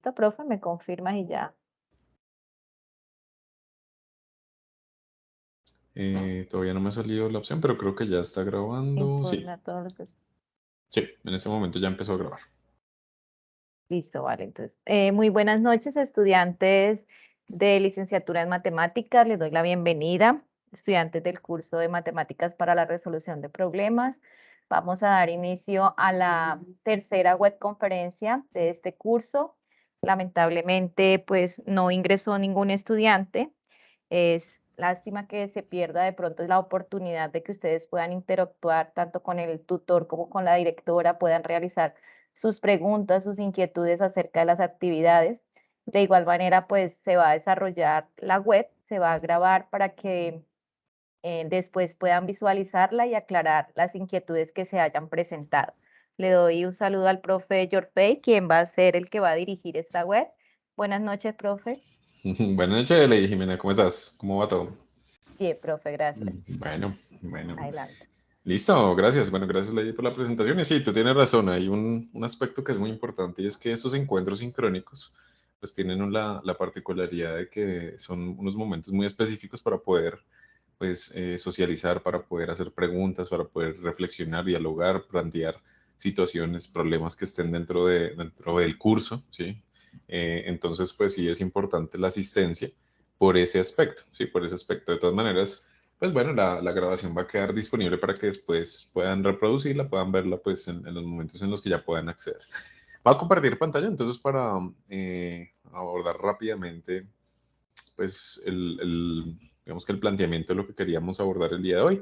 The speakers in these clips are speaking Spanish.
¿Listo, profe? ¿Me confirmas y ya? Todavía no me ha salido la opción, pero creo que ya está grabando. Informe Sí, a todos los que... sí, en este momento ya empezó a grabar. Listo, vale. Entonces, muy buenas noches, estudiantes de licenciatura en matemáticas. Les doy la bienvenida, estudiantes del curso de matemáticas para la resolución de problemas. Vamos a dar inicio a la tercera web conferencia de este curso. Lamentablemente, pues no ingresó ningún estudiante. Es lástima que se pierda de pronto la oportunidad de que ustedes puedan interactuar tanto con el tutor como con la directora, puedan realizar sus preguntas, sus inquietudes acerca de las actividades. De igual manera, pues se va a desarrollar la web, se va a grabar para que después puedan visualizarla y aclarar las inquietudes que se hayan presentado. Le doy un saludo al profe Yorpey, quien va a ser el que va a dirigir esta web. Buenas noches, profe. Buenas noches, Lady Jimena, ¿cómo estás? ¿Cómo va todo? Bien, profe, gracias. Bueno. Adelante. Listo, gracias. Bueno, gracias, Lady, por la presentación. Y sí, tú tienes razón, hay un aspecto que es muy importante y es que estos encuentros sincrónicos pues tienen la particularidad de que son unos momentos muy específicos para poder pues socializar, para poder hacer preguntas, para poder reflexionar, dialogar, plantear situaciones, problemas que estén dentro del curso, ¿sí? Entonces, pues sí es importante la asistencia por ese aspecto, ¿sí? Por ese aspecto. De todas maneras, pues bueno, la grabación va a quedar disponible para que después puedan reproducirla, puedan verla pues en los momentos en los que ya puedan acceder. Va a compartir pantalla entonces para abordar rápidamente pues digamos que el planteamiento de lo que queríamos abordar el día de hoy.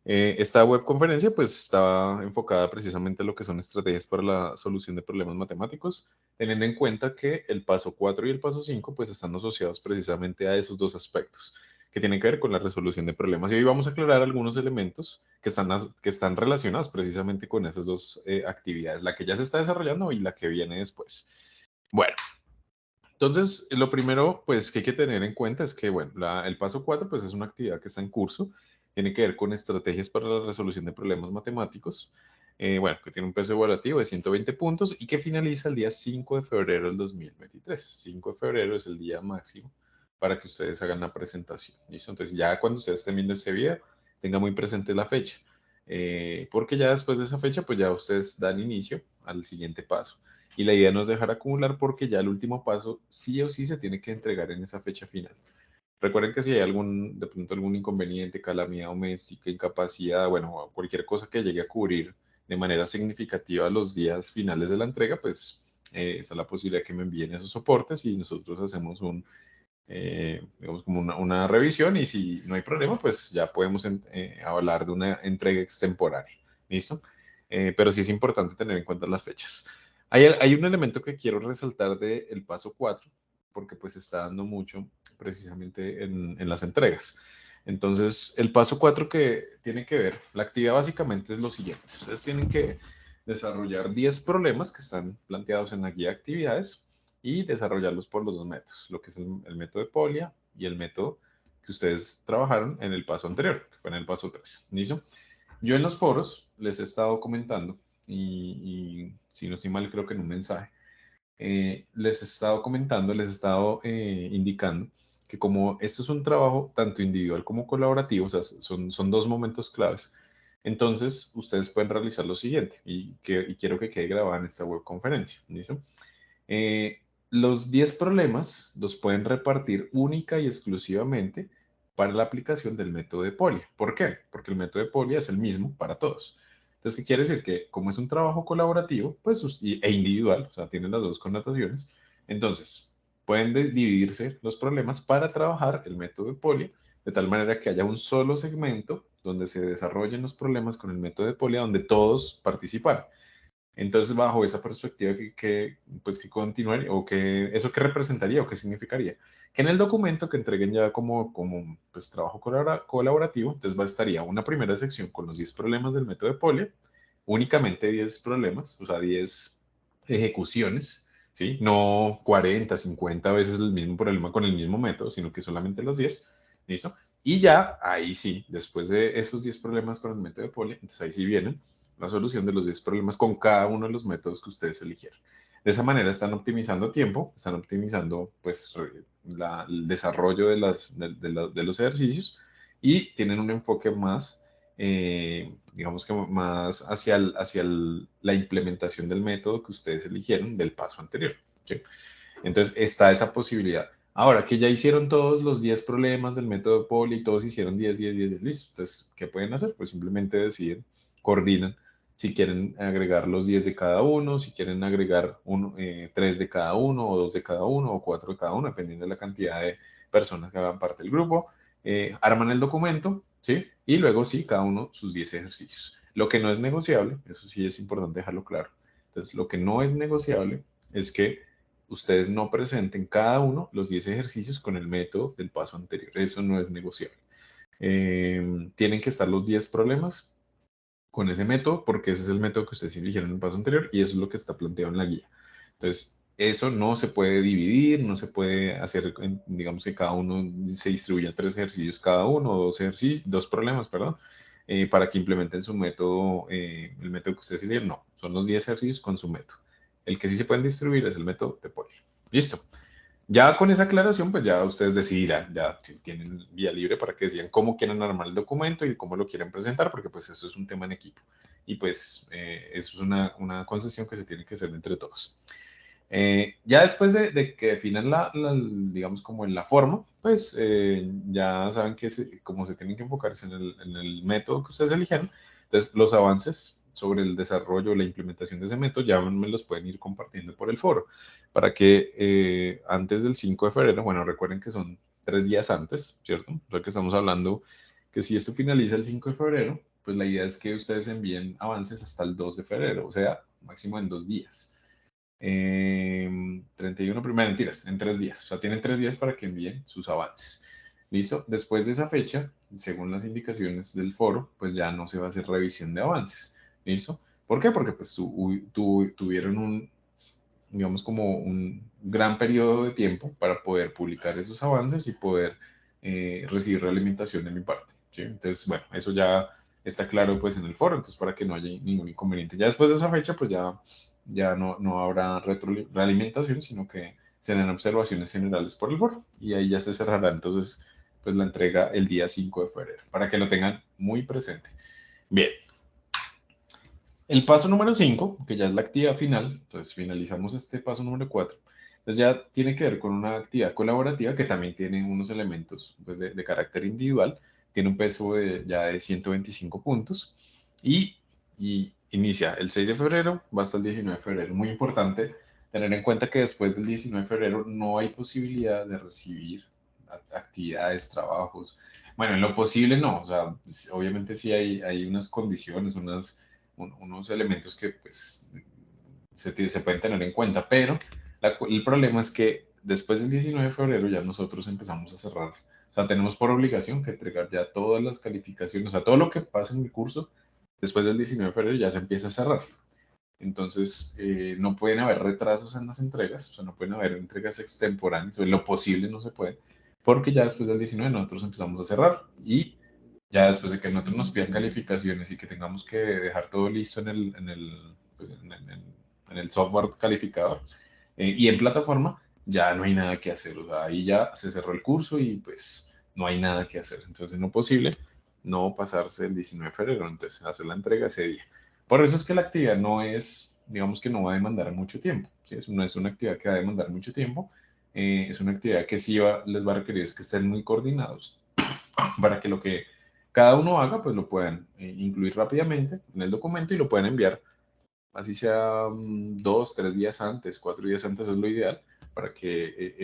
Esta webconferencia pues estaba enfocada precisamente en lo que son estrategias para la solución de problemas matemáticos, teniendo en cuenta que el paso 4 y el paso 5 pues están asociados precisamente a esos dos aspectos que tienen que ver con la resolución de problemas. Y hoy vamos a aclarar algunos elementos que están relacionados precisamente con esas dos actividades, la que ya se está desarrollando y la que viene después. Bueno, entonces, lo primero, pues, que hay que tener en cuenta es que, bueno, el paso 4, pues, es una actividad que está en curso, tiene que ver con estrategias para la resolución de problemas matemáticos, bueno, que tiene un peso evaluativo de 120 puntos y que finaliza el día 5 de febrero del 2023. 5 de febrero es el día máximo para que ustedes hagan la presentación, ¿listo? Entonces, ya cuando ustedes estén viendo este video, tengan muy presente la fecha, porque ya después de esa fecha, pues, ya ustedes dan inicio al siguiente paso. Y la idea no es dejar acumular porque ya el último paso sí o sí se tiene que entregar en esa fecha final. Recuerden que si hay de pronto algún inconveniente, calamidad doméstica, incapacidad, bueno, cualquier cosa que llegue a cubrir de manera significativa los días finales de la entrega, pues está la posibilidad que me envíen esos soportes y nosotros hacemos digamos como una revisión y si no hay problema, pues ya podemos hablar de una entrega extemporánea. ¿Listo? Pero sí es importante tener en cuenta las fechas. Hay un elemento que quiero resaltar del paso 4 porque pues está dando mucho precisamente en las entregas. Entonces, el paso 4 que tiene que ver, la actividad básicamente es lo siguiente. Ustedes tienen que desarrollar 10 problemas que están planteados en la guía de actividades y desarrollarlos por los dos métodos, lo que es el método de Polia y el método que ustedes trabajaron en el paso anterior, que fue en el paso 3. ¿Listo? Yo en los foros les he estado comentando y si no estoy mal, creo que en un mensaje, les he estado comentando, les he estado indicando que como esto es un trabajo tanto individual como colaborativo, o sea, son dos momentos claves, entonces ustedes pueden realizar lo siguiente y quiero que quede grabada en esta webconferencia. ¿Listo? Los 10 problemas los pueden repartir única y exclusivamente para la aplicación del método de Polia. ¿Por qué? Porque el método de Polia es el mismo para todos. Entonces, ¿qué quiere decir? Que como es un trabajo colaborativo pues, e individual, o sea, tienen las dos connotaciones, entonces pueden dividirse los problemas para trabajar el método de Polia de tal manera que haya un solo segmento donde se desarrollen los problemas con el método de Polia donde todos participan. Entonces, bajo esa perspectiva, pues, que continuaría, o que eso qué representaría o qué significaría, que en el documento que entreguen ya como pues, trabajo colaborativo, entonces estaría una primera sección con los 10 problemas del método de Polya, únicamente 10 problemas, o sea, 10 ejecuciones, ¿sí? No 40, 50 veces el mismo problema con el mismo método, sino que solamente los 10, ¿listo? Y ya, ahí sí, después de esos 10 problemas con el método de Polya, entonces ahí sí vienen la solución de los 10 problemas con cada uno de los métodos que ustedes eligieron. De esa manera están optimizando tiempo, están optimizando pues el desarrollo de los ejercicios y tienen un enfoque más, digamos que más la implementación del método que ustedes eligieron del paso anterior. ¿Sí? Entonces está esa posibilidad. Ahora que ya hicieron todos los 10 problemas del método Poli, todos hicieron 10, 10, 10, listo. Entonces, ¿qué pueden hacer? Pues simplemente deciden, coordinan si quieren agregar los 10 de cada uno, si quieren agregar 3 de cada uno, o 2 de cada uno, o 4 de cada uno, dependiendo de la cantidad de personas que hagan parte del grupo. Arman el documento, ¿sí? Y luego sí, cada uno sus 10 ejercicios. Lo que no es negociable, eso sí es importante dejarlo claro. Entonces, lo que no es negociable es que ustedes no presenten cada uno los 10 ejercicios con el método del paso anterior. Eso no es negociable. Tienen que estar los 10 problemas con ese método porque ese es el método que ustedes eligieron en el paso anterior y eso es lo que está planteado en la guía. Entonces, eso no se puede dividir, no se puede hacer, digamos que cada uno se distribuya 3 ejercicios cada uno, o 2 ejercicios, 2 problemas, perdón, para que implementen su método, el método que ustedes eligieron. No, son los 10 ejercicios con su método. El que sí se pueden distribuir es el método de Poli. Listo. Ya con esa aclaración, pues ya ustedes decidirán, ya tienen vía libre para que decidan cómo quieren armar el documento y cómo lo quieren presentar, porque pues eso es un tema en equipo. Y pues eso es una concesión que se tiene que hacer entre todos. Ya después de que definan digamos, como en la forma, pues ya saben que como se tienen que enfocarse en el método que ustedes eligieron, entonces los avances sobre el desarrollo, la implementación de ese método, ya me los pueden ir compartiendo por el foro, para que antes del 5 de febrero, bueno, recuerden que son 3 días antes, ¿cierto? O sea que estamos hablando que si esto finaliza el 5 de febrero, pues la idea es que ustedes envíen avances hasta el 2 de febrero, o sea, máximo en 2 días. 31 primero, mentiras, en 3 días. O sea, tienen 3 días para que envíen sus avances. ¿Listo? Después de esa fecha, según las indicaciones del foro, pues ya no se va a hacer revisión de avances. ¿Listo? ¿Por qué? Porque pues tuvieron digamos, como un gran periodo de tiempo para poder publicar esos avances y poder recibir realimentación de mi parte. ¿Sí? Entonces, bueno, eso ya está claro pues en el foro, entonces para que no haya ningún inconveniente. Ya después de esa fecha, pues ya no habrá realimentación, sino que serán observaciones generales por el foro y ahí ya se cerrará entonces pues la entrega el día 5 de febrero, para que lo tengan muy presente. Bien, el paso número 5, que ya es la actividad final, entonces finalizamos este paso número 4, entonces ya tiene que ver con una actividad colaborativa que también tiene unos elementos pues, de carácter individual, tiene un peso ya de 125 puntos y inicia el 6 de febrero, va hasta el 19 de febrero. Muy importante tener en cuenta que después del 19 de febrero no hay posibilidad de recibir actividades, trabajos. Bueno, en lo posible no, o sea, obviamente sí hay unas condiciones, unos elementos que pues se pueden tener en cuenta, pero el problema es que después del 19 de febrero ya nosotros empezamos a cerrar. O sea, tenemos por obligación que entregar ya todas las calificaciones, o sea, todo lo que pasa en el curso, después del 19 de febrero ya se empieza a cerrar. Entonces, no pueden haber retrasos en las entregas, o sea, no pueden haber entregas extemporáneas, o en lo posible no se puede, porque ya después del 19 nosotros empezamos a cerrar y ya después de que nosotros nos pidan calificaciones y que tengamos que dejar todo listo pues, en el software calificador y en plataforma, ya no hay nada que hacer. O sea, ahí ya se cerró el curso y pues no hay nada que hacer. Entonces, no posible no pasarse el 19 de febrero, entonces hacer la entrega ese día. Por eso es que la actividad no es, digamos que no va a demandar mucho tiempo. ¿Sí? No es una actividad que va a demandar mucho tiempo. Es una actividad que sí les va a requerir es que estén muy coordinados para que lo que cada uno haga, pues lo puedan incluir rápidamente en el documento y lo puedan enviar, así sea 2, 3 días antes, 4 días antes es lo ideal, para que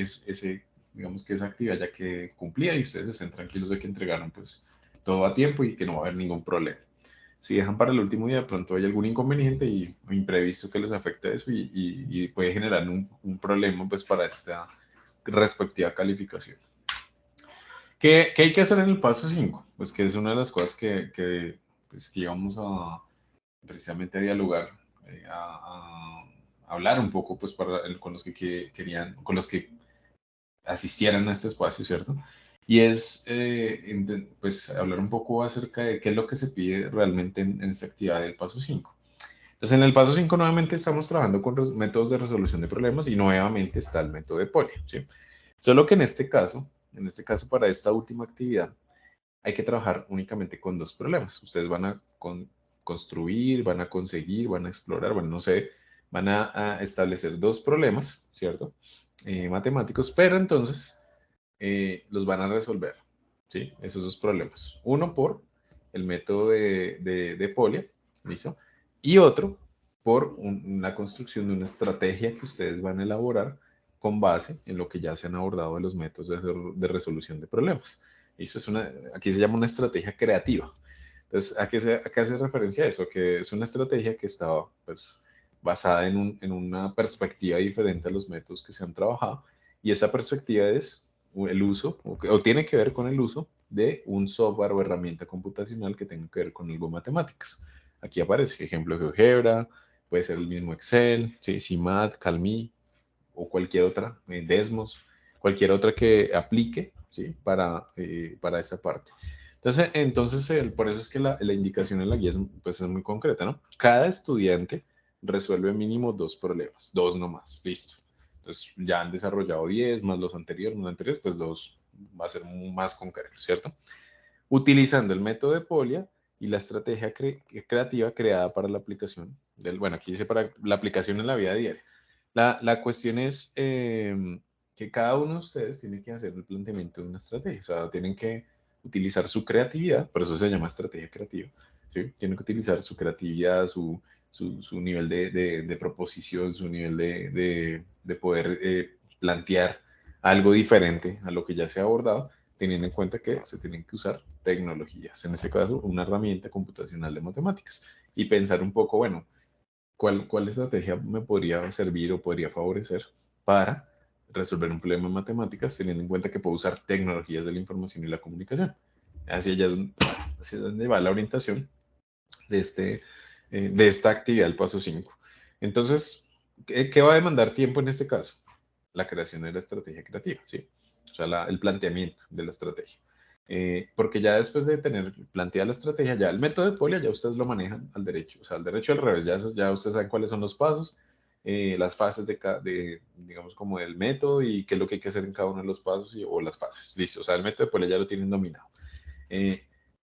digamos que esa actividad ya que cumplía y ustedes estén tranquilos de que entregaron pues todo a tiempo y que no va a haber ningún problema. Si dejan para el último día, de pronto hay algún inconveniente o imprevisto que les afecte eso y puede generar un problema pues para esta respectiva calificación. ¿Qué hay que hacer en el paso 5? Pues que es una de las cosas pues, que íbamos a precisamente a dialogar, a hablar un poco pues, con los que querían, con los que asistieran a este espacio, ¿cierto? Y es pues hablar un poco acerca de qué es lo que se pide realmente en esta actividad del paso 5. Entonces, en el paso 5 nuevamente estamos trabajando con los métodos de resolución de problemas y nuevamente está el método de Polya, ¿sí? Solo que en este caso para esta última actividad, hay que trabajar únicamente con dos problemas. Ustedes van a construir, van a conseguir, van a explorar, bueno, no sé, van a establecer dos problemas, ¿cierto? Matemáticos, pero entonces los van a resolver, ¿sí? Esos dos problemas. Uno por el método de Polya, ¿listo? Y otro por una construcción de una estrategia que ustedes van a elaborar con base en lo que ya se han abordado de los métodos de resolución de problemas. Eso es aquí se llama una estrategia creativa. Entonces, ¿a qué hace referencia a eso? Que es una estrategia que estaba, pues, basada en una perspectiva diferente a los métodos que se han trabajado. Y esa perspectiva es el uso, o tiene que ver con el uso de un software o herramienta computacional que tenga que ver con algo de matemáticas. Aquí aparece ejemplo de GeoGebra, puede ser el mismo Excel, ¿sí? CIMAT, Calmi o cualquier otra, Desmos, cualquier otra que aplique, ¿sí? Para esa parte. Entonces por eso es que la indicación en la guía pues, es muy concreta, ¿no? Cada estudiante resuelve mínimo dos problemas, dos nomás, listo. Entonces ya han desarrollado 10 más los anteriores, pues dos va a ser más concreto, ¿cierto? Utilizando el método de Polya y la estrategia creativa creada para la aplicación bueno, aquí dice para la aplicación en la vida diaria. La cuestión es que cada uno de ustedes tiene que hacer el planteamiento de una estrategia, o sea, tienen que utilizar su creatividad, por eso se llama estrategia creativa, ¿sí? Tienen que utilizar su creatividad, su nivel de proposición, su nivel de poder plantear algo diferente a lo que ya se ha abordado, teniendo en cuenta que se tienen que usar tecnologías, en este caso una herramienta computacional de matemáticas, y pensar un poco, bueno, ¿cuál estrategia me podría servir o podría favorecer para resolver un problema en matemáticas, teniendo en cuenta que puedo usar tecnologías de la información y la comunicación? Hacia donde va la orientación de esta actividad, el paso 5. Entonces, ¿qué va a demandar tiempo en este caso? La creación de la estrategia creativa, ¿sí? O sea, el planteamiento de la estrategia. Porque ya después de tener planteada la estrategia, ya el método de Polya ya ustedes lo manejan al derecho, o sea, al derecho y al revés, ya ustedes saben cuáles son los pasos, las fases digamos, como del método y qué es lo que hay que hacer en cada uno de los pasos o las fases. Listo, o sea, el método de Polya ya lo tienen dominado. ¿Qué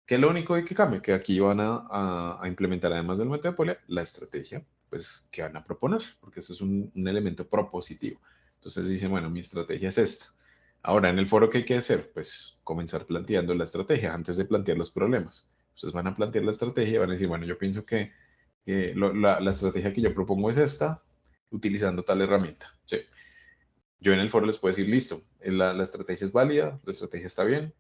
es lo único que cambia? Que aquí van a implementar, además del método de Polya, la estrategia, pues, que van a proponer, porque eso es un elemento propositivo. Entonces dicen, bueno, mi estrategia es esta. Ahora, en el foro, ¿qué hay que hacer? Pues comenzar planteando la estrategia antes de plantear los problemas. Ustedes van a plantear la estrategia y van a decir, bueno, yo pienso que la estrategia que yo propongo es esta, utilizando tal herramienta. ¿Sí? Yo en el foro les puedo decir, listo, la estrategia es válida, la estrategia está bien,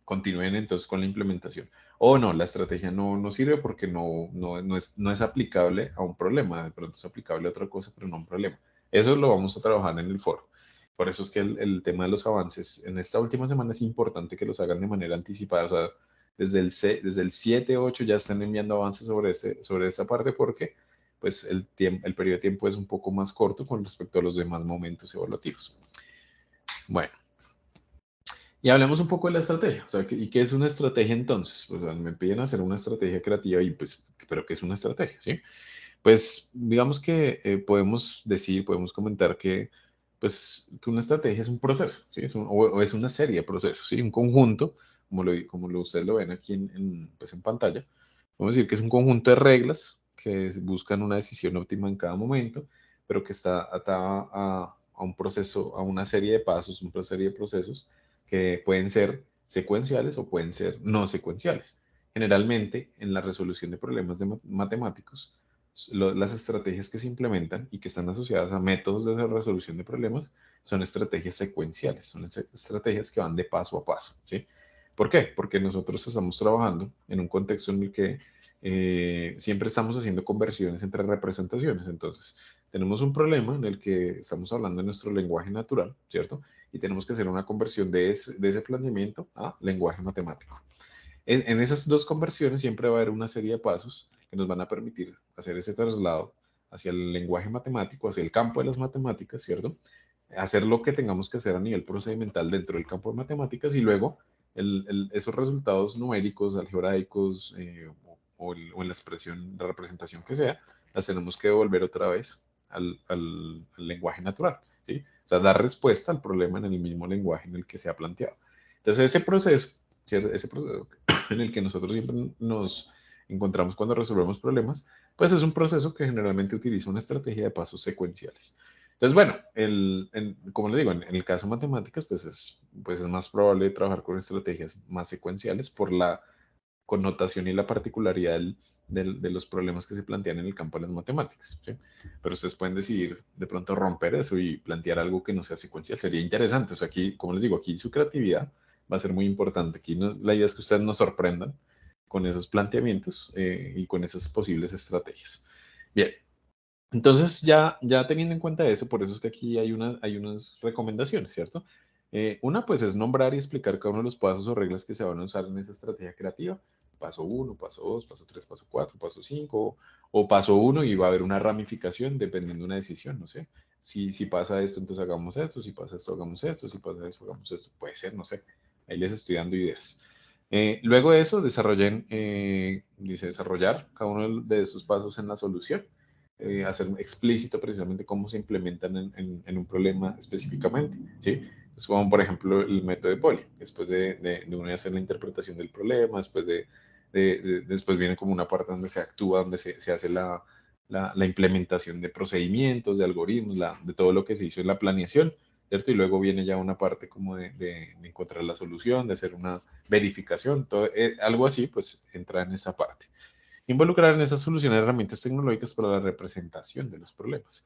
continúen entonces con la implementación. O no, la estrategia no sirve porque no es aplicable a un problema, de pronto es aplicable a otra cosa, pero no a un problema. Eso lo vamos a trabajar en el foro. Por eso es que el tema de los avances en esta última semana es importante que los hagan de manera anticipada. O sea, desde el 7, 8 ya están enviando avances sobre esa parte porque pues el periodo de tiempo es un poco más corto con respecto a los demás momentos evaluativos. Bueno, y hablemos un poco de la estrategia. O sea, ¿y qué es una estrategia entonces? Pues me piden hacer una estrategia creativa y pues, ¿pero qué es una estrategia? ¿Sí? Pues digamos que podemos comentar que, pues, que una estrategia es un proceso, ¿sí? O es una serie de procesos, ¿sí? Un conjunto, ustedes lo ven aquí pues en pantalla. Vamos a decir que es un conjunto de reglas que buscan una decisión óptima en cada momento, pero que está atada a un proceso, a una serie de pasos, una serie de procesos que pueden ser secuenciales o pueden ser no secuenciales. Generalmente, en la resolución de problemas matemáticos, las estrategias que se implementan y que están asociadas a métodos de resolución de problemas son estrategias secuenciales, son estrategias que van de paso a paso, ¿sí? ¿Por qué? Porque nosotros estamos trabajando en un contexto en el que siempre estamos haciendo conversiones entre representaciones. Entonces, tenemos un problema en el que estamos hablando en nuestro lenguaje natural, ¿cierto? Y tenemos que hacer una conversión de ese planteamiento a lenguaje matemático. En esas dos conversiones siempre va a haber una serie de pasos que nos van a permitir hacer ese traslado hacia el lenguaje matemático, hacia el campo de las matemáticas, ¿cierto? Hacer lo que tengamos que hacer a nivel procedimental dentro del campo de matemáticas y luego esos resultados numéricos, algebraicos o en la expresión, la representación que sea, las tenemos que devolver otra vez al lenguaje natural, ¿sí? O sea, dar respuesta al problema en el mismo lenguaje en el que se ha planteado. Entonces, ese proceso, ¿cierto? Ese proceso en el que nosotros siempre nos encontramos cuando resolvemos problemas, pues es un proceso que generalmente utiliza una estrategia de pasos secuenciales. Entonces, bueno, como le digo, en el caso de matemáticas, pues es más probable trabajar con estrategias más secuenciales por la connotación y la particularidad de los problemas que se plantean en el campo de las matemáticas, ¿sí? Pero ustedes pueden decidir de pronto romper eso y plantear algo que no sea secuencial. Sería interesante. O sea, aquí, como les digo, aquí su creatividad va a ser muy importante. Aquí la idea es que ustedes nos sorprendan con esos planteamientos y con esas posibles estrategias. Bien, entonces ya teniendo en cuenta eso, por eso es que aquí hay unas recomendaciones, ¿cierto? Una pues es nombrar y explicar cada uno de los pasos o reglas que se van a usar en esa estrategia creativa. Paso uno, paso 2, paso 3, paso 4, paso 5 o paso uno y va a haber una ramificación dependiendo de una decisión, no sé. Si pasa esto, entonces hagamos esto, si pasa esto, hagamos esto, si pasa esto, hagamos esto. Puede ser, no sé. Ahí les estoy dando ideas. Luego de eso, dice desarrollar cada uno de esos pasos en la solución, hacer explícito precisamente cómo se implementan en un problema específicamente, ¿sí? Es como, por ejemplo, el método de Poli. Después de uno hacer la interpretación del problema, después viene como una parte donde se actúa, donde se hace la implementación de procedimientos, de algoritmos, de todo lo que se hizo en la planeación, ¿cierto? Y luego viene ya una parte como de encontrar la solución, de hacer una verificación, todo, algo así, pues entra en esa parte. Involucrar en esa solución herramientas tecnológicas para la representación de los problemas.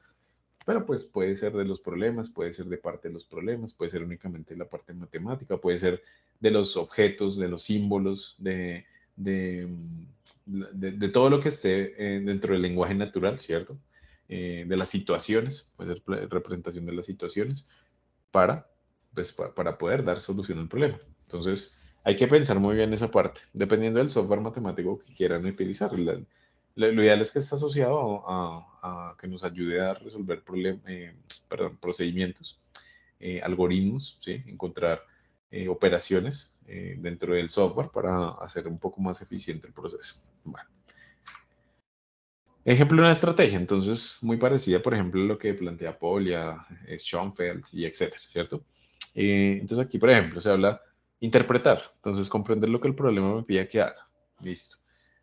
Pero pues puede ser de los problemas, puede ser de parte de los problemas, puede ser únicamente de la parte matemática, puede ser de los objetos, de los símbolos, de, de todo lo que esté dentro del lenguaje natural, ¿cierto? De las situaciones, puede ser representación de las situaciones para, para poder dar solución al problema. Entonces, hay que pensar muy bien esa parte, dependiendo del software matemático que quieran utilizar. Lo ideal es que esté asociado a que nos ayude a resolver procedimientos, algoritmos, ¿sí? Encontrar operaciones dentro del software para hacer un poco más eficiente el proceso. Bueno. Ejemplo de una estrategia, entonces, muy parecida, por ejemplo, a lo que plantea Polya, Schoenfeld y etcétera, ¿cierto? Entonces aquí, por ejemplo, se habla interpretar, entonces comprender lo que el problema me pide que haga. Listo.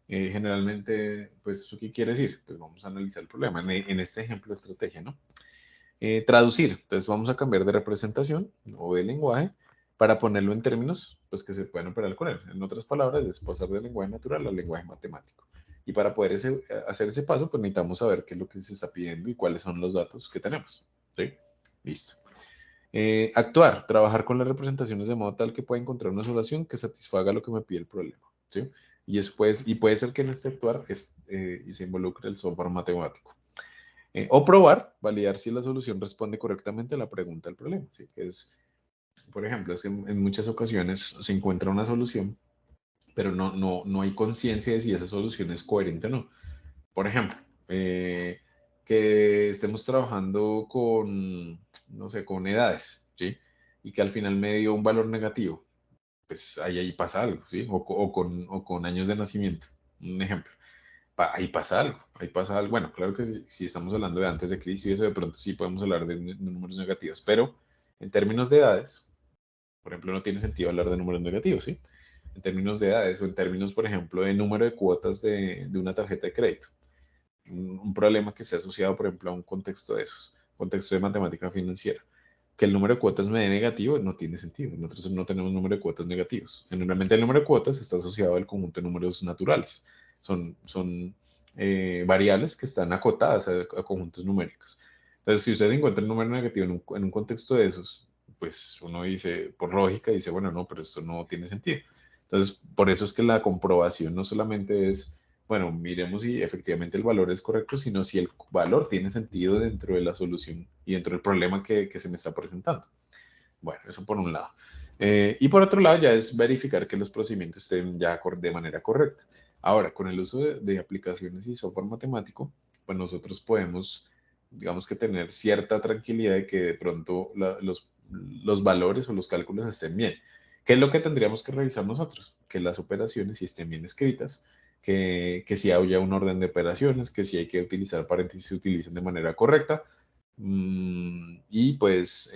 Generalmente, pues, ¿eso qué quiere decir? Pues vamos a analizar el problema en este ejemplo de estrategia, ¿no? Traducir, entonces vamos a cambiar de representación o de lenguaje para ponerlo en términos pues, que se pueden operar con él. En otras palabras, es pasar del lenguaje natural al lenguaje matemático. Y para poder hacer ese paso, pues necesitamos saber qué es lo que se está pidiendo y cuáles son los datos que tenemos. ¿Sí? Listo. Actuar, trabajar con las representaciones de modo tal que pueda encontrar una solución que satisfaga lo que me pide el problema. ¿Sí? Y puede ser que en este actuar y se involucre el software matemático. O probar, validar si la solución responde correctamente a la pregunta del problema. ¿Sí? Por ejemplo, es que en muchas ocasiones se encuentra una solución, pero no hay conciencia de si esa solución es coherente o no. Por ejemplo, que estemos trabajando con, no sé, con edades, ¿sí? Y que al final me dio un valor negativo, pues ahí pasa algo, ¿sí? O con años de nacimiento, un ejemplo. Ahí pasa algo, ahí pasa algo. Bueno, claro que si estamos hablando de antes de crisis y eso, de pronto sí podemos hablar de números negativos, pero en términos de edades, por ejemplo, no tiene sentido hablar de números negativos, ¿sí? En términos de edades o en términos, por ejemplo, de número de cuotas de una tarjeta de crédito. Un problema que esté asociado, por ejemplo, a un contexto de esos, contexto de matemática financiera. Que el número de cuotas me dé negativo no tiene sentido. Nosotros no tenemos número de cuotas negativos. Generalmente el número de cuotas está asociado al conjunto de números naturales. Son variables que están acotadas a conjuntos numéricos. Entonces, si usted encuentra un número negativo en un contexto de esos, pues uno dice, por lógica, dice, bueno, no, pero esto no tiene sentido. Entonces, por eso es que la comprobación no solamente es, bueno, miremos si efectivamente el valor es correcto, sino si el valor tiene sentido dentro de la solución y dentro del problema que se me está presentando. Bueno, eso por un lado. Y por otro lado, ya es verificar que los procedimientos estén ya de manera correcta. Ahora, con el uso de aplicaciones y software matemático, pues nosotros podemos, digamos que tener cierta tranquilidad de que de pronto los valores o los cálculos estén bien. ¿Qué es lo que tendríamos que revisar nosotros? Que las operaciones sí estén bien escritas, que si haya un orden de operaciones, que si hay que utilizar paréntesis se utilicen de manera correcta. Y pues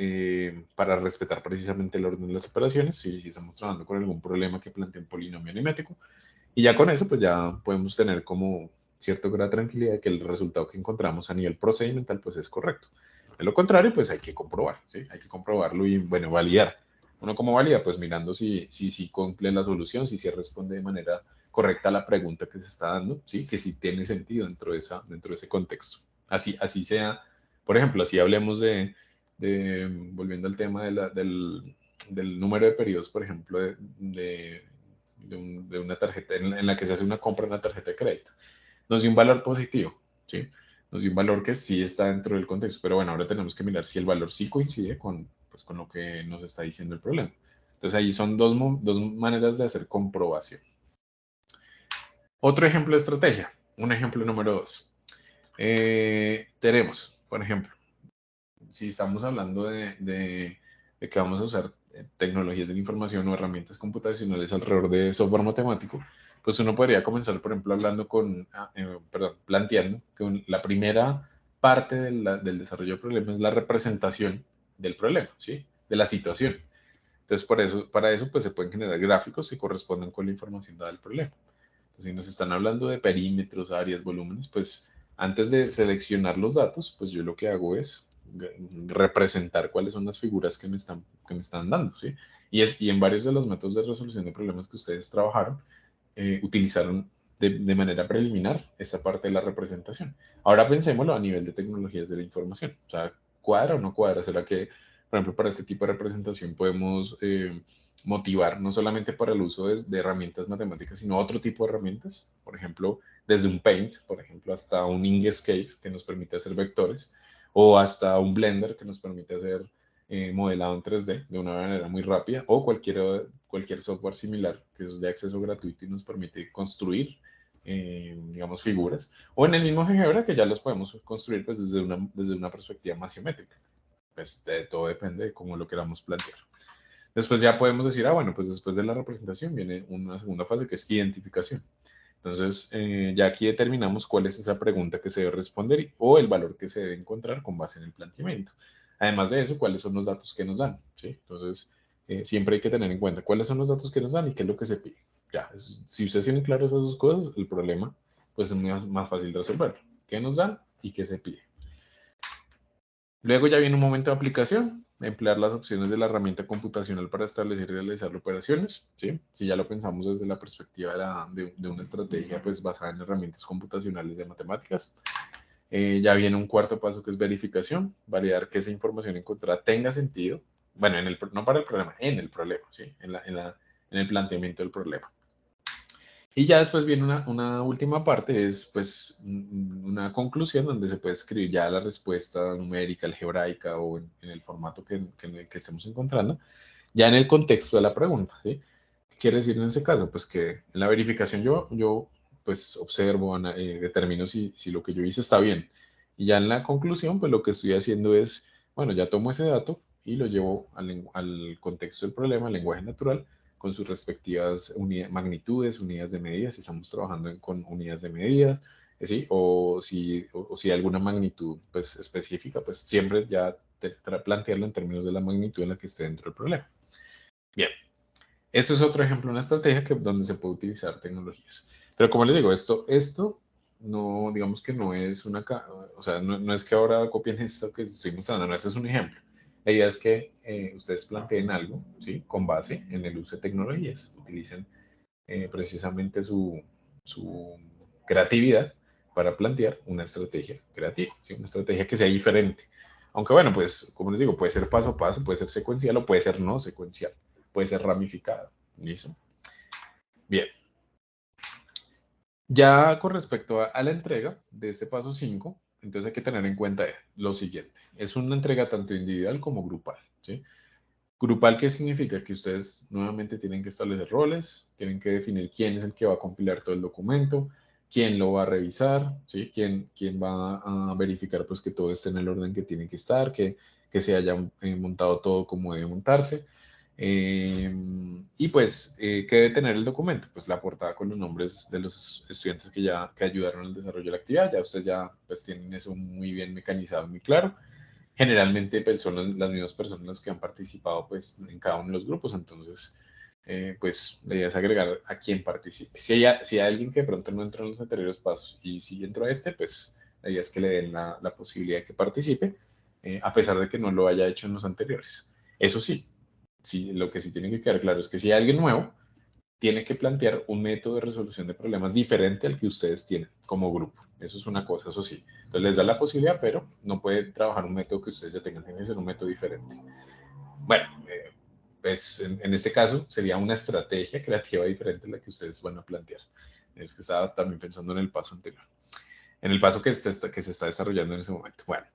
para respetar precisamente el orden de las operaciones, si estamos trabajando con algún problema que plantea un polinomio aritmético. Y ya con eso, pues ya podemos tener como cierto grado de tranquilidad de que el resultado que encontramos a nivel procedimental, pues es correcto. De lo contrario, pues hay que comprobar, ¿sí? Hay que comprobarlo y, bueno, validar. Uno como valida, pues mirando si cumple la solución, si se responde de manera correcta a la pregunta que se está dando, ¿sí? Que si tiene sentido dentro de ese contexto. Así sea, por ejemplo, así hablemos volviendo al tema del número de periodos, por ejemplo, de una tarjeta en la que se hace una compra en una tarjeta de crédito. Nos dio un valor positivo, ¿sí? Nos dio un valor que sí está dentro del contexto, pero bueno, ahora tenemos que mirar si el valor sí coincide pues, con lo que nos está diciendo el problema. Entonces ahí son dos maneras de hacer comprobación. Otro ejemplo de estrategia, un ejemplo número 2. Tenemos, por ejemplo, si estamos hablando de que vamos a usar tecnologías de la información o herramientas computacionales alrededor de software matemático, pues uno podría comenzar, por ejemplo, planteando que la primera parte del desarrollo del problema es la representación del problema, ¿sí? De la situación. Entonces, para eso, pues se pueden generar gráficos que correspondan con la información dada del problema. Entonces, si nos están hablando de perímetros, áreas, volúmenes, pues antes de seleccionar los datos, pues yo lo que hago es representar cuáles son las figuras que me están dando, ¿sí? Y en varios de los métodos de resolución de problemas que ustedes trabajaron, utilizaron de manera preliminar esa parte de la representación. Ahora pensémoslo a nivel de tecnologías de la información. O sea, ¿cuadra o no cuadra? ¿Será que, por ejemplo, para este tipo de representación podemos motivar no solamente para el uso de herramientas matemáticas, sino otro tipo de herramientas? Por ejemplo, desde un Paint, por ejemplo, hasta un Inkscape que nos permite hacer vectores, o hasta un Blender que nos permite hacer modelado en 3D de una manera muy rápida, o cualquier software similar que es de acceso gratuito y nos permite construir, digamos, figuras, o en el mismo GeoGebra que ya los podemos construir pues, desde una perspectiva más geométrica. Pues todo depende de cómo lo queramos plantear. Después ya podemos decir, bueno, pues después de la representación viene una segunda fase que es identificación. Entonces, ya aquí determinamos cuál es esa pregunta que se debe responder o el valor que se debe encontrar con base en el planteamiento. Además de eso, cuáles son los datos que nos dan, ¿sí? Entonces, siempre hay que tener en cuenta cuáles son los datos que nos dan y qué es lo que se pide. Ya, si ustedes tienen claro esas dos cosas, el problema pues es más fácil de resolver. ¿Qué nos dan y qué se pide? Luego ya viene un momento de aplicación, emplear las opciones de la herramienta computacional para establecer y realizar operaciones, ¿sí? Si ya lo pensamos desde la perspectiva de una estrategia pues basada en herramientas computacionales de matemáticas. Ya viene un cuarto paso que es verificación, validar que esa información encontrada tenga sentido, bueno, no para el problema, en el problema, ¿sí? En el planteamiento del problema. Y ya después viene una última parte, es pues una conclusión donde se puede escribir ya la respuesta numérica, algebraica o en el formato que estemos encontrando, ya en el contexto de la pregunta, ¿sí? ¿Qué quiere decir en ese caso? Pues que en la verificación yo pues observo, determino si lo que yo hice está bien. Y ya en la conclusión, pues lo que estoy haciendo es, bueno, ya tomo ese dato y lo llevo al contexto del problema, al lenguaje natural, con sus respectivas magnitudes, unidades de medida, si estamos trabajando con unidades de medida, ¿sí? O si alguna magnitud pues, específica, pues siempre ya plantearlo en términos de la magnitud en la que esté dentro del problema. Bien, esto es otro ejemplo, una estrategia donde se puede utilizar tecnologías. Pero como les digo, esto no, digamos que no es o sea, no es que ahora copien esto que estoy mostrando, no, este es un ejemplo. La idea es que ustedes planteen algo, ¿sí? Con base en el uso de tecnologías. Utilicen precisamente su creatividad para plantear una estrategia creativa, ¿sí? Una estrategia que sea diferente. Aunque bueno, pues como les digo, puede ser paso a paso, puede ser secuencial o puede ser no secuencial, puede ser ramificado. ¿Listo? Bien. Ya con respecto a la entrega de este paso 5, entonces hay que tener en cuenta lo siguiente. Es una entrega tanto individual como grupal, ¿sí? Grupal, ¿qué significa? Que ustedes nuevamente tienen que establecer roles, tienen que definir quién es el que va a compilar todo el documento, quién lo va a revisar, ¿sí? Quién va a verificar pues, que todo esté en el orden que tiene que estar, que se haya montado todo como debe montarse. Y pues, ¿qué debe tener el documento? Pues la portada con los nombres de los estudiantes que ayudaron al desarrollo de la actividad. Ya ustedes ya pues tienen eso muy bien mecanizado, muy claro. Generalmente pues, son las mismas personas las que han participado pues en cada uno de los grupos, entonces pues la idea es agregar a quien participe. Si hay alguien que de pronto no entró en los anteriores pasos y sí entró a este, pues la idea es que le den la posibilidad de que participe, a pesar de que no lo haya hecho en los anteriores. Eso sí, sí, lo que sí tiene que quedar claro es que si hay alguien nuevo, tiene que plantear un método de resolución de problemas diferente al que ustedes tienen como grupo. Eso es una cosa, eso sí. Entonces les da la posibilidad, pero no puede trabajar un método que ustedes ya tengan, tiene que ser un método diferente. Bueno, pues en este caso sería una estrategia creativa diferente a la que ustedes van a plantear. Es que estaba también pensando en el paso anterior, en el paso que se está desarrollando en ese momento. Bueno,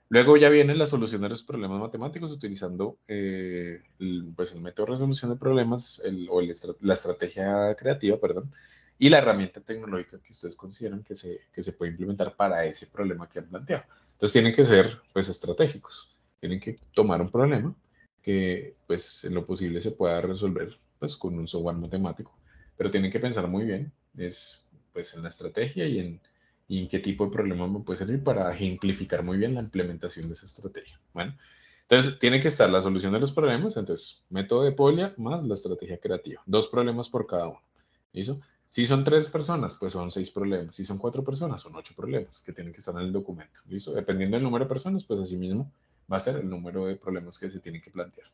luego ya viene la solución de los problemas matemáticos utilizando pues el método de resolución de problemas la estrategia creativa, perdón, y la herramienta tecnológica que ustedes consideran que se puede implementar para ese problema que han planteado. Entonces tienen que ser pues estratégicos, tienen que tomar un problema que pues en lo posible se pueda resolver pues con un software matemático, pero tienen que pensar muy bien es pues en la estrategia y qué tipo de problema me puede servir para ejemplificar muy bien la implementación de esa estrategia. Bueno, entonces tiene que estar la solución de los problemas, entonces método de Polia más la estrategia creativa, 2 problemas por cada uno. ¿Listo? Si son 3 personas, pues son 6 problemas. Si son 4 personas, son 8 problemas que tienen que estar en el documento. ¿Listo? Dependiendo del número de personas, pues así mismo va a ser el número de problemas que se tienen que plantear.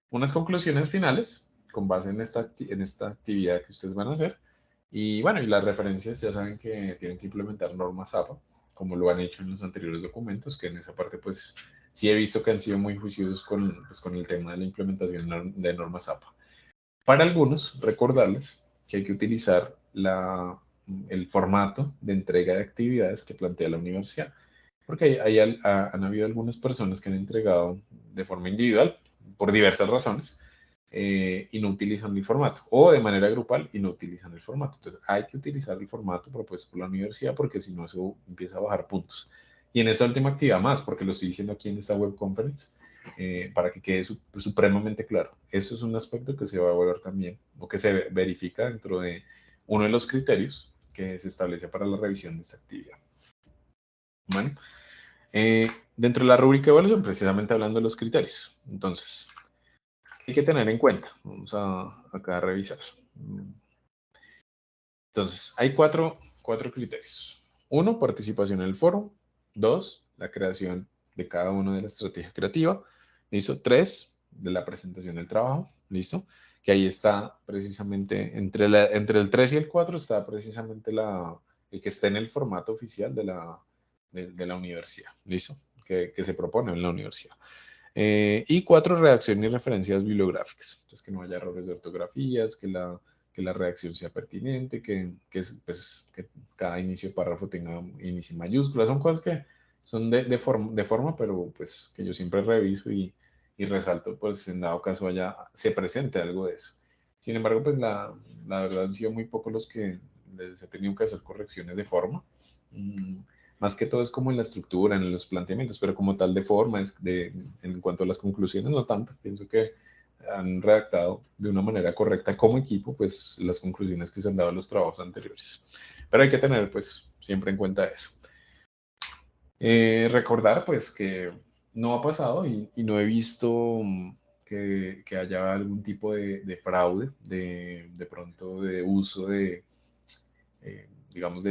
Unas conclusiones finales con base en esta actividad que ustedes van a hacer. Y bueno, y las referencias ya saben que tienen que implementar normas APA, como lo han hecho en los anteriores documentos, que en esa parte pues sí he visto que han sido muy juiciosos con el tema de la implementación de normas APA. Para algunos, recordarles que hay que utilizar el formato de entrega de actividades que plantea la universidad, porque han habido algunas personas que han entregado de forma individual, por diversas razones, y no utilizan el formato, o de manera grupal y no utilizan el formato. Entonces, hay que utilizar el formato propuesto por la universidad, porque si no, eso empieza a bajar puntos. Y en esta última actividad más, porque lo estoy diciendo aquí en esta web conference, para que quede supremamente claro. Eso es un aspecto que se va a evaluar también, o que se verifica dentro de uno de los criterios que se establece para la revisión de esta actividad. Bueno, dentro de la rúbrica de evaluación, precisamente hablando de los criterios. Entonces, hay que tener en cuenta. Vamos acá a revisar. Entonces, hay cuatro criterios. 1, participación en el foro. 2, la creación de cada uno de la estrategia creativa. ¿Listo? 3, de la presentación del trabajo. ¿Listo? Que ahí está precisamente, entre el 3 y el 4 está precisamente el que está en el formato oficial de la universidad. ¿Listo? Que se propone en la universidad. Y 4, redacción y referencias bibliográficas. Entonces, que no haya errores de ortografías, que la redacción sea pertinente, pues, que cada inicio de párrafo tenga inicio en mayúsculas. Son cosas que son de forma, pero pues que yo siempre reviso y resalto, pues en dado caso se presente algo de eso. Sin embargo, pues la verdad han sido muy pocos los que les he tenido que hacer correcciones de forma. Más que todo es como en la estructura, en los planteamientos, pero como tal de forma, en cuanto a las conclusiones, no tanto. Pienso que han redactado de una manera correcta como equipo, pues las conclusiones que se han dado en los trabajos anteriores. Pero hay que tener, pues, siempre en cuenta eso. Recordar, pues, que no ha pasado y no he visto que haya algún tipo de fraude, de pronto de uso digamos,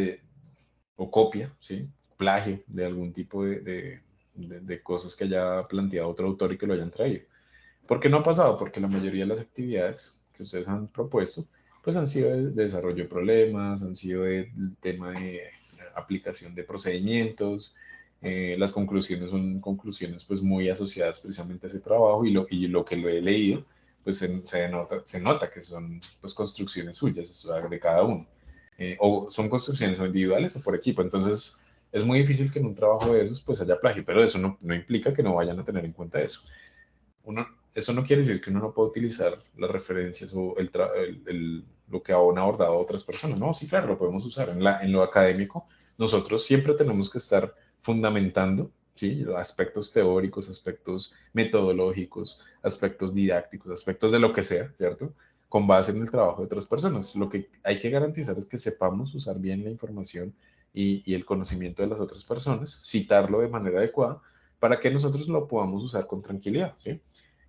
o copia, ¿sí? Plagio de algún tipo de cosas que haya planteado otro autor y que lo hayan traído. ¿Por qué no ha pasado? Porque la mayoría de las actividades que ustedes han propuesto, pues han sido de desarrollo de problemas, han sido del tema de aplicación de procedimientos. Las conclusiones son conclusiones pues muy asociadas precisamente a ese trabajo y lo que lo he leído, pues se nota que son pues construcciones suyas, o sea, de cada uno. O son construcciones o individuales o por equipo. Entonces, es muy difícil que en un trabajo de esos pues haya plagio, pero eso no implica que no vayan a tener en cuenta eso. Eso no quiere decir que uno no pueda utilizar las referencias o lo que han abordado otras personas. No, sí, claro, lo podemos usar. En lo académico, nosotros siempre tenemos que estar fundamentando ¿sí? Aspectos teóricos, aspectos metodológicos, aspectos didácticos, aspectos de lo que sea, ¿cierto? Con base en el trabajo de otras personas. Lo que hay que garantizar es que sepamos usar bien la información y el conocimiento de las otras personas, citarlo de manera adecuada para que nosotros lo podamos usar con tranquilidad, ¿sí?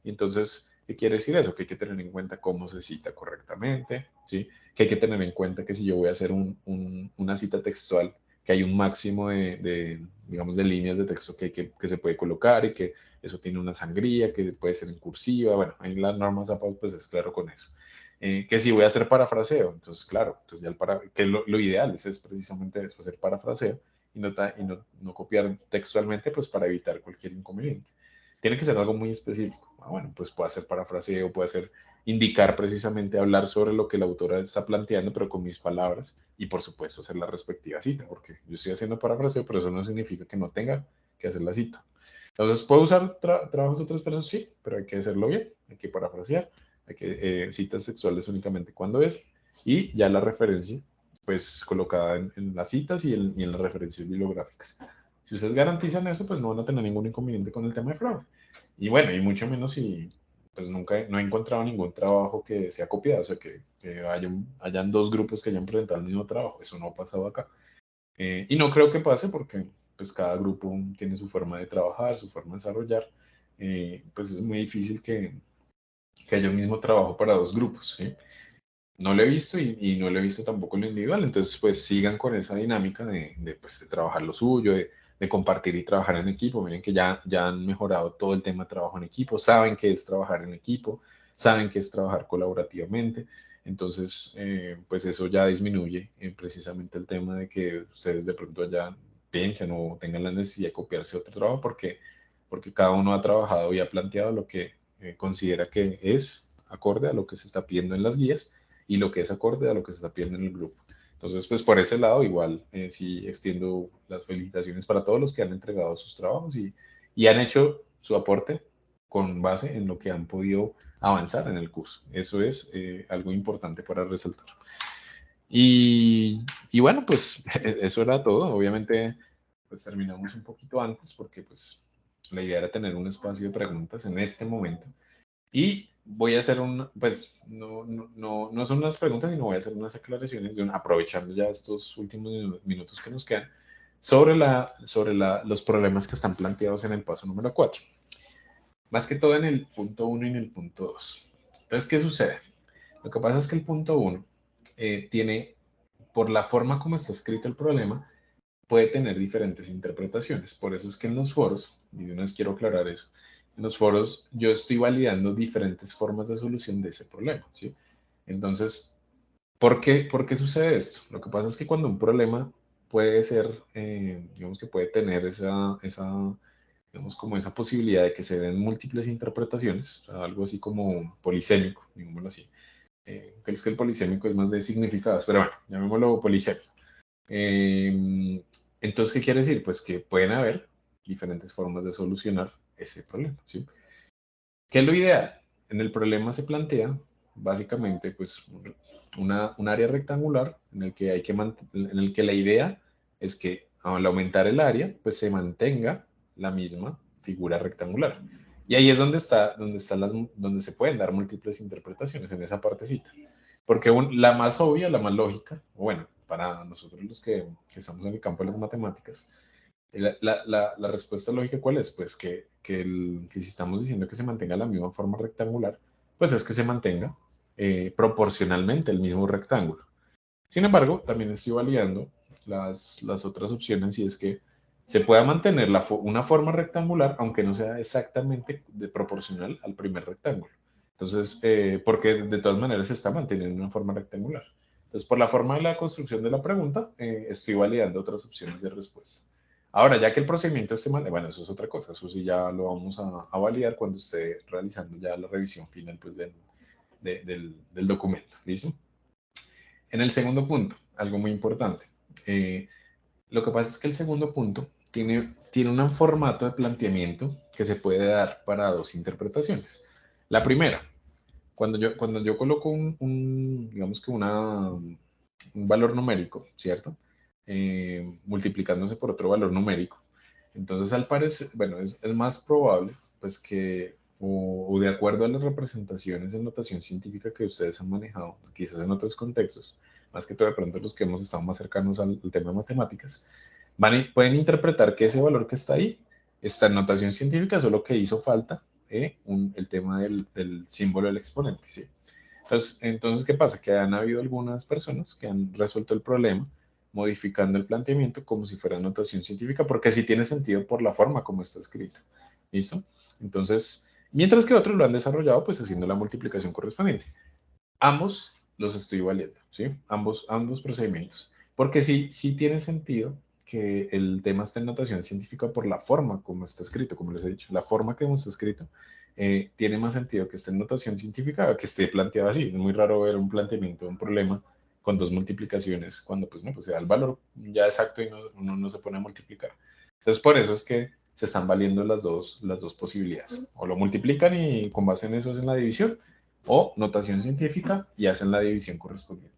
Y entonces, ¿qué quiere decir eso? Que hay que tener en cuenta cómo se cita correctamente, ¿sí? Que hay que tener en cuenta que si yo voy a hacer una cita textual, que hay un máximo digamos, de líneas de texto que se puede colocar y que eso tiene una sangría, que puede ser en cursiva, bueno, en las normas APA pues es claro con eso. Que si voy a hacer parafraseo, entonces claro, pues ya que lo ideal es precisamente eso, hacer parafraseo y no copiar textualmente pues para evitar cualquier inconveniente. Tiene que ser algo muy específico. Bueno, pues puede ser parafraseo, puede ser indicar precisamente, hablar sobre lo que la autora está planteando, pero con mis palabras, y por supuesto hacer la respectiva cita, porque yo estoy haciendo parafraseo, pero eso no significa que no tenga que hacer la cita. Entonces, ¿puedo usar trabajos de otras personas? Sí, pero hay que hacerlo bien, hay que parafrasear, hay que citas sexuales únicamente cuando es, y ya la referencia, pues colocada en las citas y en las referencias bibliográficas. Si ustedes garantizan eso, pues no van a tener ningún inconveniente con el tema de fraude. Y bueno, y mucho menos si pues nunca no he encontrado ningún trabajo que sea copiado, o sea, que hayan dos grupos que hayan presentado el mismo trabajo. Eso no ha pasado acá. Y no creo que pase porque pues cada grupo tiene su forma de trabajar, su forma de desarrollar. Pues es muy difícil que haya un mismo trabajo para dos grupos, ¿sí? No lo he visto y no lo he visto tampoco en lo individual. Entonces, pues sigan con esa dinámica pues, de trabajar lo suyo, de compartir y trabajar en equipo. Miren que ya han mejorado todo el tema de trabajo en equipo, saben qué es trabajar en equipo, saben qué es trabajar colaborativamente. Entonces, pues eso ya disminuye precisamente el tema de que ustedes de pronto ya piensen o tengan la necesidad de copiarse otro trabajo porque cada uno ha trabajado y ha planteado lo que considera que es acorde a lo que se está pidiendo en las guías y lo que es acorde a lo que se está pidiendo en el grupo. Entonces, pues por ese lado, igual sí extiendo las felicitaciones para todos los que han entregado sus trabajos y han hecho su aporte con base en lo que han podido avanzar en el curso. Eso es algo importante para resaltar. Y bueno, pues eso era todo. Obviamente, pues terminamos un poquito antes porque pues la idea era tener un espacio de preguntas en este momento. Y voy a hacer pues no son unas preguntas, sino voy a hacer unas aclaraciones, aprovechando ya estos últimos minutos que nos quedan, los problemas que están planteados en el paso número 4. Más que todo en el punto 1 y en el punto 2. Entonces, ¿qué sucede? Lo que pasa es que el punto 1 tiene, por la forma como está escrito el problema, puede tener diferentes interpretaciones. Por eso es que en los foros, y de una vez quiero aclarar eso, en los foros yo estoy validando diferentes formas de solución de ese problema, ¿sí? Entonces, ¿por qué sucede esto? Lo que pasa es que cuando un problema puede ser, digamos que puede tener digamos, como esa posibilidad de que se den múltiples interpretaciones, o sea, algo así como polisémico, digámoslo así. Es que el polisémico es más de significados, pero bueno, llamémoslo polisémico. Eh, entonces, ¿qué quiere decir? Pues que pueden haber diferentes formas de solucionar ese problema, ¿sí? ¿Qué es lo ideal? En el problema se plantea básicamente pues un área rectangular en el que en el que la idea es que al aumentar el área pues se mantenga la misma figura rectangular. Y ahí es donde se pueden dar múltiples interpretaciones en esa partecita. Porque la más obvia, la más lógica, bueno, para nosotros los que estamos en el campo de las matemáticas, la respuesta lógica, ¿cuál es? Pues que si estamos diciendo que se mantenga la misma forma rectangular, pues es que se mantenga proporcionalmente el mismo rectángulo. Sin embargo, también estoy validando las otras opciones y es que se pueda mantener una forma rectangular aunque no sea exactamente proporcional al primer rectángulo. Entonces, porque de todas maneras se está manteniendo una forma rectangular. Entonces, por la forma de la construcción de la pregunta, estoy validando otras opciones de respuesta. Ahora, ya que el procedimiento esté mal, bueno, eso es otra cosa, eso sí ya lo vamos a validar cuando esté realizando ya la revisión final pues, del documento. ¿Listo? En el segundo punto, algo muy importante. Lo que pasa es que el segundo punto tiene un formato de planteamiento que se puede dar para dos interpretaciones. La primera, cuando yo coloco digamos que un valor numérico, ¿cierto? Multiplicándose por otro valor numérico. Entonces, al parecer, bueno, es más probable, pues que, o de acuerdo a las representaciones en notación científica que ustedes han manejado, quizás en otros contextos, más que todo de pronto los que hemos estado más cercanos al tema de matemáticas, pueden interpretar que ese valor que está ahí está en notación científica, solo que hizo falta el tema del símbolo del exponente, ¿sí? Entonces, ¿qué pasa? Que han habido algunas personas que han resuelto el problema modificando el planteamiento como si fuera notación científica, porque sí tiene sentido por la forma como está escrito. ¿Listo? Entonces, mientras que otros lo han desarrollado, pues haciendo la multiplicación correspondiente. Ambos los estoy valiendo, ¿sí? Ambos procedimientos. Porque sí tiene sentido que el tema esté en notación científica por la forma como está escrito, como les he dicho. La forma como está escrito tiene más sentido que esté en notación científica que esté planteado así. Es muy raro ver un planteamiento de un problema con dos multiplicaciones cuando pues no, pues se da el valor ya exacto y uno no se pone a multiplicar. Entonces por eso es que se están valiendo las dos posibilidades. O lo multiplican y con base en eso hacen la división, o notación científica y hacen la división correspondiente.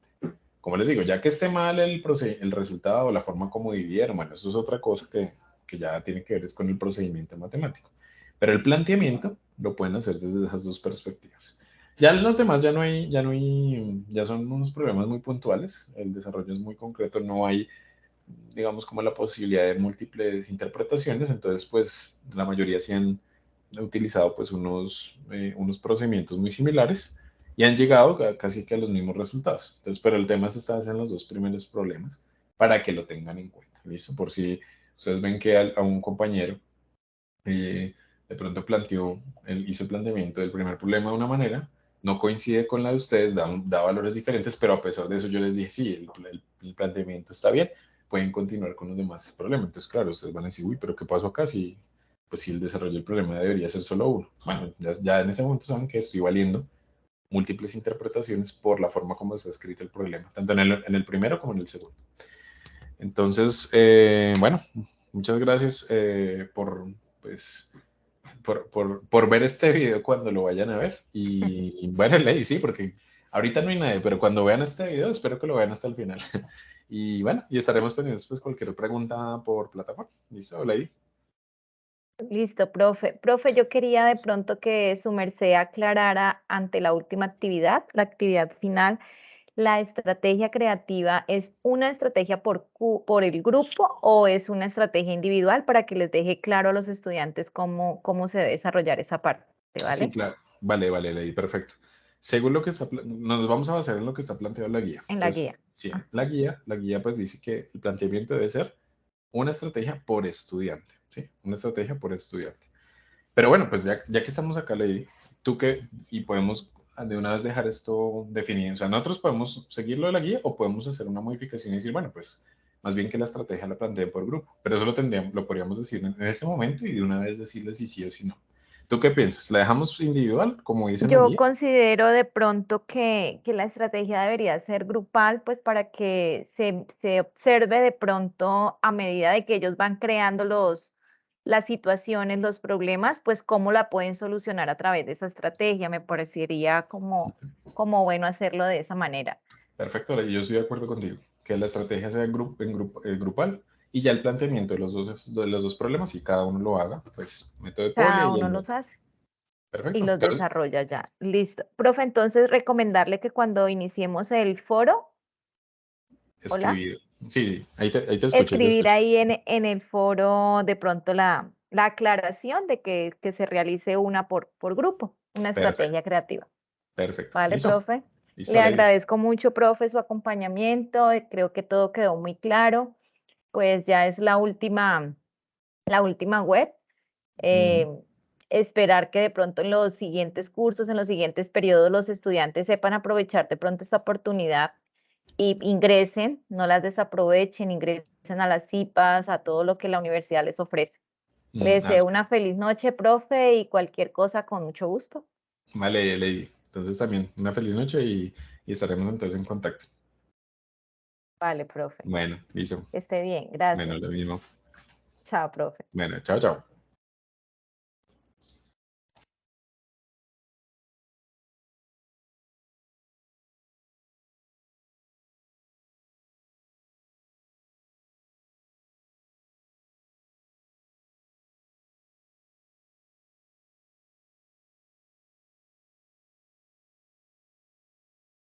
Como les digo, ya que esté mal el resultado o la forma como dividieron, bueno, eso es otra cosa que ya tiene que ver es con el procedimiento matemático. Pero el planteamiento lo pueden hacer desde esas dos perspectivas. Ya los demás ya son unos problemas muy puntuales, el desarrollo es muy concreto, no hay, digamos, como la posibilidad de múltiples interpretaciones, entonces, pues, la mayoría sí han utilizado, pues, unos procedimientos muy similares y han llegado casi que a los mismos resultados. Entonces, pero el tema es estar en los dos primeros problemas para que lo tengan en cuenta, ¿listo? Por si ustedes ven que a un compañero de pronto hizo el planteamiento del primer problema de una manera, no coincide con la de ustedes, da valores diferentes, pero a pesar de eso yo les dije, sí, el planteamiento está bien, pueden continuar con los demás problemas. Entonces, claro, ustedes van a decir, uy, pero ¿qué pasó acá? Si, pues, si el desarrollo del problema debería ser solo uno. Bueno, ya en ese momento saben que estoy valiendo múltiples interpretaciones por la forma como está escrito el problema, tanto en el primero como en el segundo. Entonces, bueno, muchas gracias pues, por ver este video cuando lo vayan a ver. Y bueno, Ley, sí, porque ahorita no hay nadie, pero cuando vean este video, espero que lo vean hasta el final. Y bueno, y estaremos pendientes pues cualquier pregunta por plataforma. ¿Listo, Ley? Listo, profe. Profe, yo quería de pronto que su merced aclarara ante la última actividad, la actividad final, ¿la estrategia creativa es una estrategia por el grupo o es una estrategia individual para que les deje claro a los estudiantes cómo se debe desarrollar esa parte, Sí, ¿vale? claro. Vale, Ley, perfecto. Según lo que nos vamos a basar en lo que está planteado en la guía. En la Entonces, guía. sí, Ah, la guía pues dice que el planteamiento debe ser una estrategia por estudiante, ¿sí? Una estrategia por estudiante. Pero bueno, pues ya que estamos acá, Lady, y podemos de una vez dejar esto definido. O sea, nosotros podemos seguirlo de la guía o podemos hacer una modificación y decir, bueno, pues más bien que la estrategia la planteen por grupo. Pero eso lo podríamos decir en este momble y de una vez decirle si sí o si no. ¿Tú qué piensas? ¿La dejamos individual, como dice la yo guía? considero de pronto que la estrategia debería ser grupal, pues para que se observe de pronto a medida de que ellos van creando las situaciones, los problemas, pues cómo la pueden solucionar a través de esa estrategia. Me parecería como bueno hacerlo de esa manera. Perfecto, Lady, yo estoy de acuerdo contigo. Que la estrategia sea grupal y ya el planteamiento de los dos problemas y cada uno lo haga, pues método de Pauli Cada y uno el los otro. hace y Perfecto. los Entonces, desarrolla ya. Listo. Profe, entonces recomendarle que cuando iniciemos el foro, hola. escribir. Sí, ahí te escucho, ahí te Escribir escucho. ahí en el foro de pronto la aclaración de que se realice una por grupo, una Perfecto, estrategia creativa. perfecto. ¿Vale, ¿Listo? profe? Listo, Le Lady. agradezco mucho, profe, su acompañamiento. Creo que todo quedó muy claro. Pues ya es la última web. Ujú. Eh, esperar que de pronto en los siguientes cursos, en los siguientes periodos, los estudiantes sepan aprovechar de pronto esta oportunidad y ingresen, no las desaprovechen, ingresen a las CIPAS, a todo lo que la universidad les ofrece. Le deseo Así una es. feliz noche, profe, y cualquier cosa con mucho gusto. Vale, Lady. Entonces también una feliz noche y estaremos entonces en contacto. Vale, profe. Bueno, listo. Que esté bien. Bueno, Gracias. lo mismo. Chao, profe. Bueno, chao, chao.